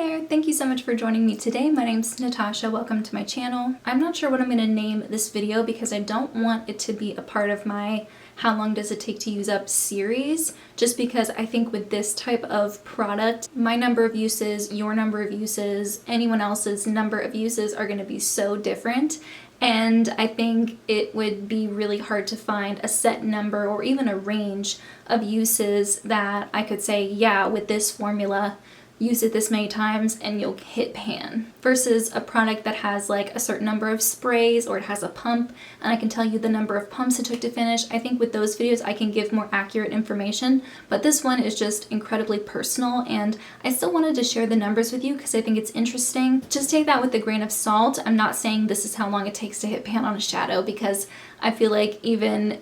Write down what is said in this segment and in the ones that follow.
there! Thank you so much for joining me today. My name's Natasha. Welcome to my channel. I'm not sure what I'm going to name this video because I don't want it to be a part of my how long does it take to use up series, just because I think with this type of product, my number of uses, your number of uses, anyone else's number of uses are going to be so different. And I think it would be really hard to find a set number or even a range of uses that I could say, yeah, with this formula, use it this many times and you'll hit pan, versus a product that has like a certain number of sprays or it has a pump and I can tell you the number of pumps it took to finish. I think with those videos I can give more accurate information, but this one is just incredibly personal and I still wanted to share the numbers with you because I think it's interesting. Just take that with a grain of salt. I'm not saying this is how long it takes to hit pan on a shadow, because I feel like even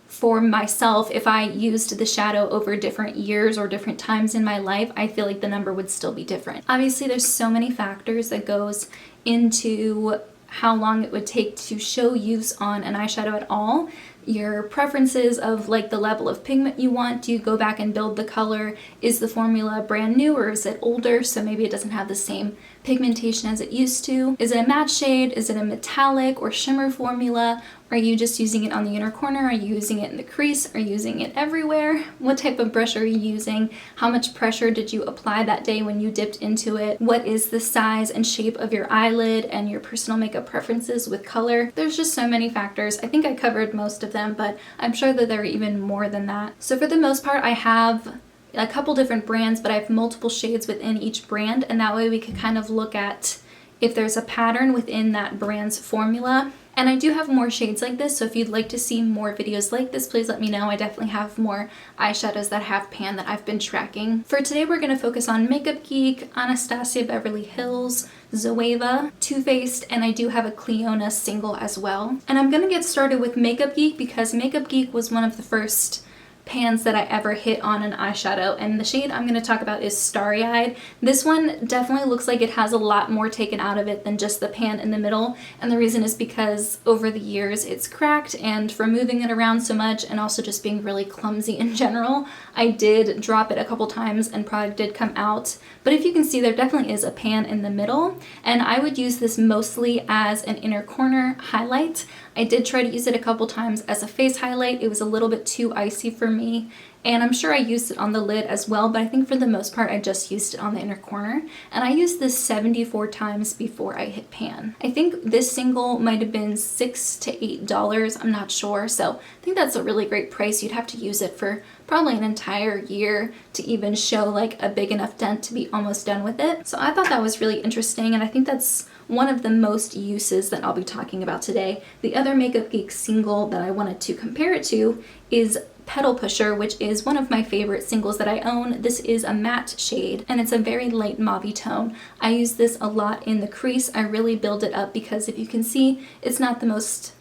for myself, if I used the shadow over different years or different times in my life, I feel like the number would still be different. Obviously, there's so many factors that goes into how long it would take to show use on an eyeshadow at all. Your preferences of like the level of pigment you want. Do you go back and build the color? Is the formula brand new or is it older, so maybe it doesn't have the same pigmentation as it used to? Is it a matte shade? Is it a metallic or shimmer formula? Are you just using it on the inner corner? Are you using it in the crease? Are you using it everywhere? What type of brush are you using? How much pressure did you apply that day when you dipped into it? What is the size and shape of your eyelid and your personal makeup preferences with color? There's just so many factors. I think I covered most of them, but I'm sure that there are even more than that. So for the most part, I have a couple different brands, but I have multiple shades within each brand, and that way we can kind of look at if there's a pattern within that brand's formula. And I do have more shades like this, so if you'd like to see more videos like this, please let me know. I definitely have more eyeshadows that have pan that I've been tracking. For today, we're going to focus on Makeup Geek, Anastasia, Beverly Hills, Zoeva, Too Faced, and I do have a Cleona single as well. And I'm going to get started with Makeup Geek because Makeup Geek was one of the first pans that I ever hit on an eyeshadow, and the shade I'm going to talk about is Starry Eyed. This one definitely looks like it has a lot more taken out of it than just the pan in the middle, and the reason is because over the years it's cracked, and from moving it around so much and also just being really clumsy in general, I did drop it a couple times and product did come out. But if you can see, there definitely is a pan in the middle, and I would use this mostly as an inner corner highlight. I did try to use it a couple times as a face highlight. It was a little bit too icy for me, and I'm sure I used it on the lid as well, but I think for the most part I just used it on the inner corner, and I used this 74 times before I hit pan. I think this single might have been $6 to $8, I'm not sure, so I think that's a really great price. You'd have to use it for probably an entire year to even show like a big enough dent to be almost done with it. So I thought that was really interesting, and I think that's one of the most uses that I'll be talking about today. The other Makeup Geek single that I wanted to compare it to is Petal Pusher, which is one of my favorite singles that I own. This is a matte shade and it's a very light mauve tone. I use this a lot in the crease. I really build it up because if you can see, it's not the most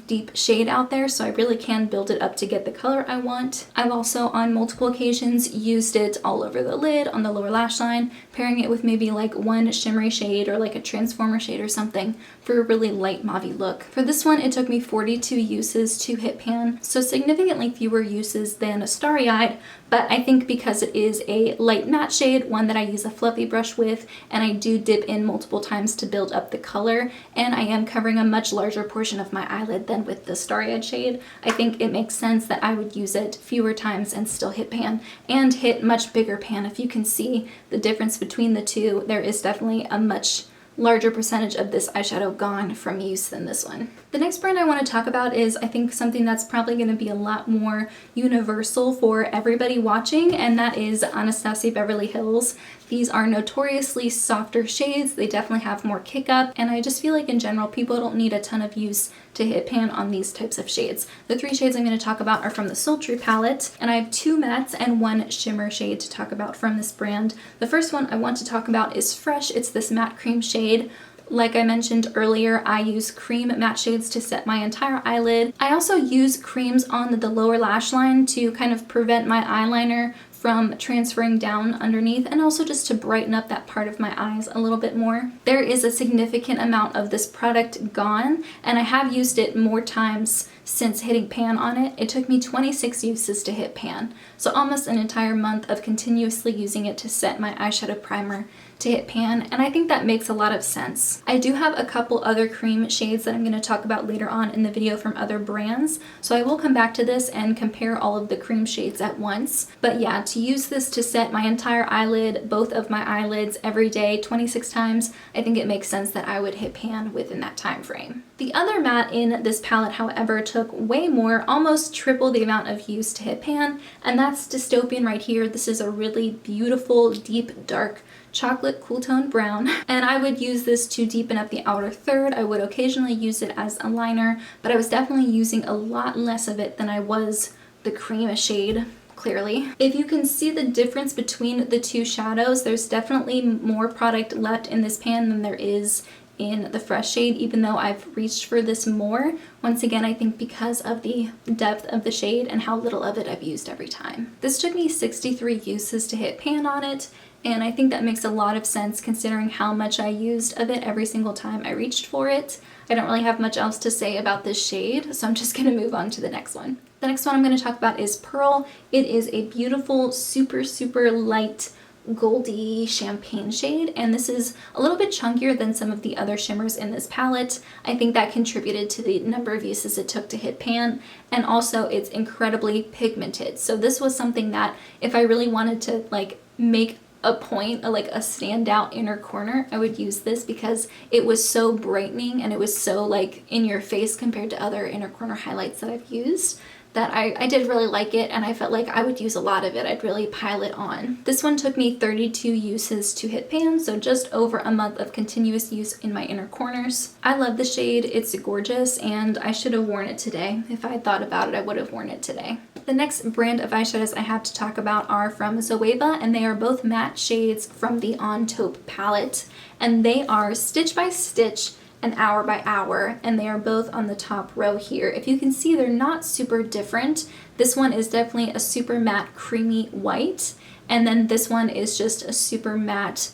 deep shade out there, so I really can build it up to get the color I want. I've also on multiple occasions used it all over the lid, on the lower lash line, pairing it with maybe like one shimmery shade or like a transformer shade or something for a really light mauve look. For this one, it took me 42 uses to hit pan, so significantly fewer uses than a Starry Eyed, but I think because it is a light matte shade, one that I use a fluffy brush with, and I do dip in multiple times to build up the color, and I am covering a much larger portion of my eyelid than with the Starry Eyed shade, I think it makes sense that I would use it fewer times and still hit pan, and hit much bigger pan. If you can see the difference between the two, there is definitely a much larger percentage of this eyeshadow gone from use than this one. The next brand I want to talk about is, I think, something that's probably going to be a lot more universal for everybody watching, and that is Anastasia Beverly Hills. These are notoriously softer shades. They definitely have more kick up, and I just feel like in general people don't need a ton of use to hit pan on these types of shades. The three shades I'm going to talk about are from the Sultry palette, and I have two mattes and one shimmer shade to talk about from this brand. The first one I want to talk about is Fresh. It's this matte cream shade. Like I mentioned earlier, I use cream matte shades to set my entire eyelid. I also use creams on the lower lash line to kind of prevent my eyeliner from transferring down underneath, and also just to brighten up that part of my eyes a little bit more. There is a significant amount of this product gone, and I have used it more times since hitting pan on it. It took me 26 uses to hit pan, so almost an entire month of continuously using it to set my eyeshadow primer to hit pan, and I think that makes a lot of sense. I do have a couple other cream shades that I'm going to talk about later on in the video from other brands, so I will come back to this and compare all of the cream shades at once. But yeah, to use this to set my entire eyelid, both of my eyelids every day 26 times, I think it makes sense that I would hit pan within that time frame. The other matte in this palette, however, took way more, almost triple the amount of use to hit pan, and that's Dystopian right here. This is a really beautiful, deep, dark chocolate cool tone brown, and I would use this to deepen up the outer third. I would occasionally use it as a liner, but I was definitely using a lot less of it than I was the cream shade, clearly. If you can see the difference between the two shadows, there's definitely more product left in this pan than there is in the Fresh shade, even though I've reached for this more. Once again, I think because of the depth of the shade and how little of it I've used every time. This took me 63 uses to hit pan on it, and I think that makes a lot of sense considering how much I used of it every single time I reached for it. I don't really have much else to say about this shade, so I'm just going to move on to the next one. The next one I'm going to talk about is Pearl. It is a beautiful, super, super light goldy champagne shade, and this is a little bit chunkier than some of the other shimmers in this palette. I think that contributed to the number of uses it took to hit pan, and also it's incredibly pigmented. So this was something that if I really wanted to like make a point, like a standout inner corner, I would use this because it was so brightening and it was so like in your face compared to other inner corner highlights that I've used, that I did really like it, and I felt like I would use a lot of it. I'd really pile it on. This one took me 32 uses to hit pan, so just over a month of continuous use in my inner corners. I love the shade, it's gorgeous, and I should have worn it today. If I had thought about it, I would have worn it today. The next brand of eyeshadows I have to talk about are from Zoeva, and they are both matte shades from the On Taupe palette, and they are Stitch by Stitch and Hour by Hour, and they are both on the top row here. If you can see, they're not super different. This one is definitely a super matte creamy white, and then this one is just a super matte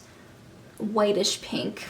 whitish pink.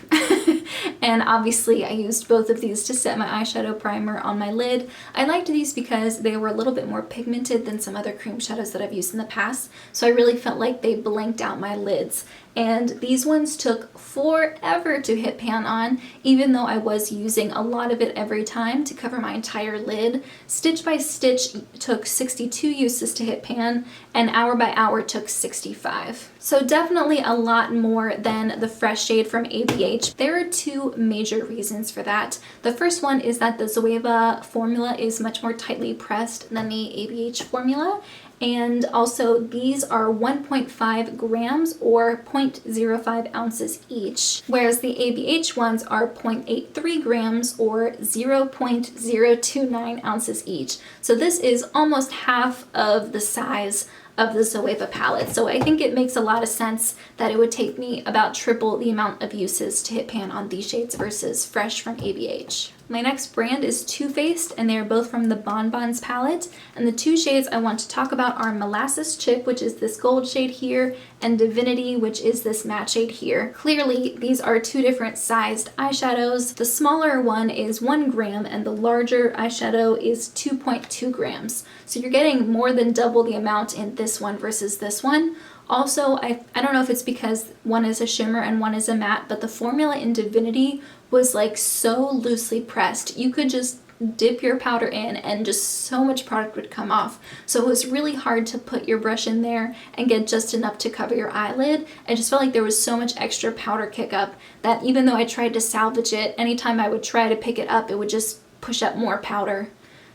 And obviously I used both of these to set my eyeshadow primer on my lid. I liked these because they were a little bit more pigmented than some other cream shadows that I've used in the past, so I really felt like they blanked out my lids. And these ones took forever to hit pan on, even though I was using a lot of it every time to cover my entire lid. Stitch by Stitch took 62 uses to hit pan, and Hour by Hour took 65. So definitely a lot more than the Fresh shade from ABH. There are two major reasons for that. The first one is that the Zoeva formula is much more tightly pressed than the ABH formula, and also these are 1.5 grams or 0.05 ounces each, whereas the ABH ones are 0.83 grams or 0.029 ounces each. So this is almost half of the size of the Zoeva palette. So I think it makes a lot of sense that it would take me about triple the amount of uses to hit pan on these shades versus Fresh from ABH. My next brand is Too Faced, and they are both from the Bonbons palette, and the two shades I want to talk about are Molasses Chip, which is this gold shade here, and Divinity, which is this matte shade here. Clearly, these are two different sized eyeshadows. The smaller one is 1 gram, and the larger eyeshadow is 2.2 grams. So you're getting more than double the amount in this one versus this one. Also, I don't know if it's because one is a shimmer and one is a matte, but the formula in Divinity was like so loosely pressed. You could just dip your powder in and just so much product would come off. So it was really hard to put your brush in there and get just enough to cover your eyelid. I just felt like there was so much extra powder kick up that even though I tried to salvage it, anytime I would try to pick it up, it would just push up more powder.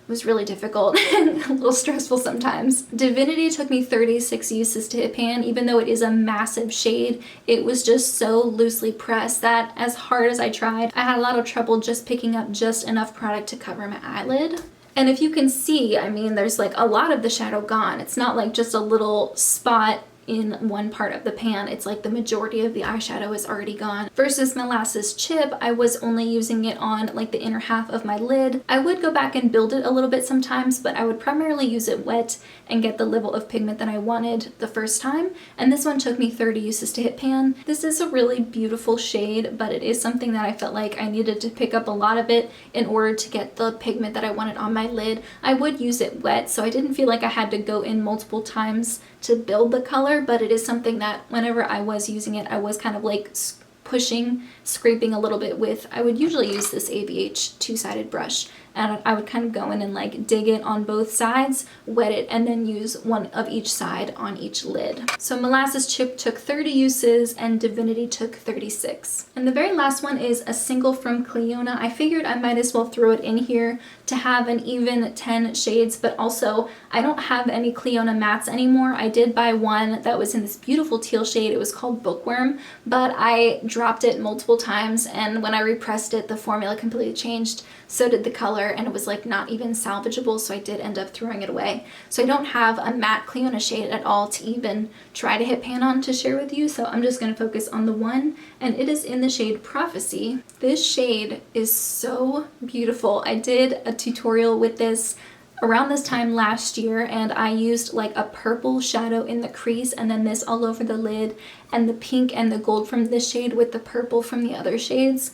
It was really difficult and a little stressful sometimes. Divinity took me 36 uses to hit pan. Even though it is a massive shade, it was just so loosely pressed that as hard as I tried, I had a lot of trouble just picking up just enough product to cover my eyelid. And if you can see, I mean, there's like a lot of the shadow gone. It's not like just a little spot in one part of the pan. It's like the majority of the eyeshadow is already gone. Versus Molasses Chip, I was only using it on like the inner half of my lid. I would go back and build it a little bit sometimes, but I would primarily use it wet and get the level of pigment that I wanted the first time. And this one took me 30 uses to hit pan. This is a really beautiful shade, but it is something that I felt like I needed to pick up a lot of it in order to get the pigment that I wanted on my lid. I would use it wet, so I didn't feel like I had to go in multiple times to build the color, but it is something that whenever I was using it, I was kind of like pushing, scraping a little bit with, I would usually use this ABH two-sided brush, and I would kind of go in and like dig it on both sides, wet it, and then use one of each side on each lid. So Molasses Chip took 30 uses and Divinity took 36. And the very last one is a single from Cleona. I figured I might as well throw it in here to have an even 10 shades, but also I don't have any Cleona mattes anymore. I did buy one that was in this beautiful teal shade. It was called Bookworm, but I dropped it multiple times, and when I repressed it, the formula completely changed. So did the color, and it was like not even salvageable, so I did end up throwing it away. So I don't have a matte Cleona shade at all to even try to hit pan on to share with you, so I'm just going to focus on the one, and it is in the shade Prophecy. This shade is so beautiful. I did a tutorial with this around this time last year, and I used like a purple shadow in the crease and then this all over the lid, and the pink and the gold from this shade with the purple from the other shades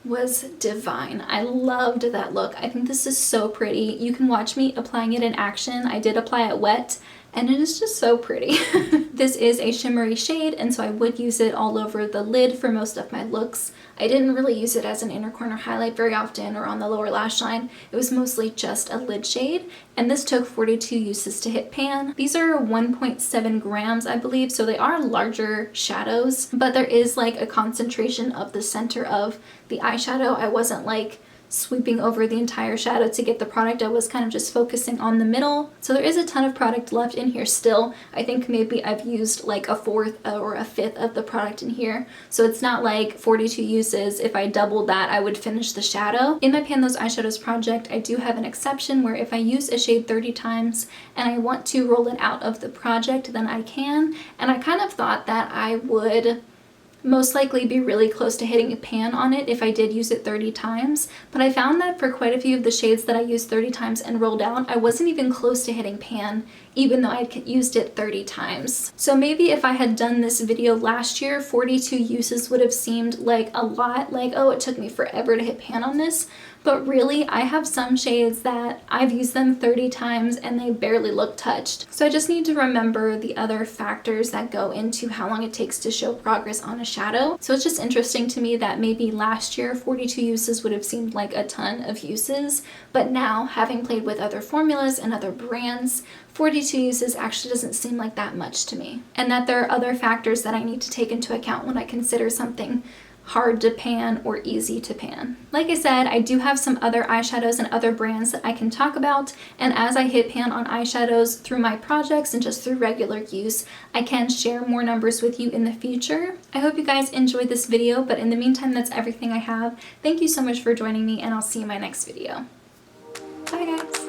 was divine. I loved that look. I think this is so pretty. You can watch me applying it in action. I did apply it wet, and it is just so pretty. This is a shimmery shade, and so I would use it all over the lid for most of my looks. I didn't really use it as an inner corner highlight very often or on the lower lash line. It was mostly just a lid shade, and this took 42 uses to hit pan. These are 1.7 grams, I believe, so they are larger shadows, but there is like a concentration of the center of the eyeshadow. I wasn't like sweeping over the entire shadow to get the product. I was kind of just focusing on the middle. So there is a ton of product left in here still. I think maybe I've used like a fourth or a fifth of the product in here. So it's not like 42 uses. If I doubled that, I would finish the shadow. In my Pan Those Eyeshadows project, I do have an exception where if I use a shade 30 times and I want to roll it out of the project, then I can. And I kind of thought that I would most likely be really close to hitting a pan on it if I did use it 30 times, but I found that for quite a few of the shades that I used 30 times and rolled out, I wasn't even close to hitting pan, even though I'd used it 30 times. So maybe if I had done this video last year, 42 uses would have seemed like a lot, like, oh, it took me forever to hit pan on this. But really, I have some shades that I've used them 30 times and they barely look touched. So I just need to remember the other factors that go into how long it takes to show progress on a shadow. So it's just interesting to me that maybe last year 42 uses would have seemed like a ton of uses, but now, having played with other formulas and other brands, 42 uses actually doesn't seem like that much to me. And that there are other factors that I need to take into account when I consider something hard to pan or easy to pan. Like I said, I do have some other eyeshadows and other brands that I can talk about, and as I hit pan on eyeshadows through my projects and just through regular use, I can share more numbers with you in the future. I hope you guys enjoyed this video, but in the meantime, that's everything I have. Thank you so much for joining me, and I'll see you in my next video. Bye guys!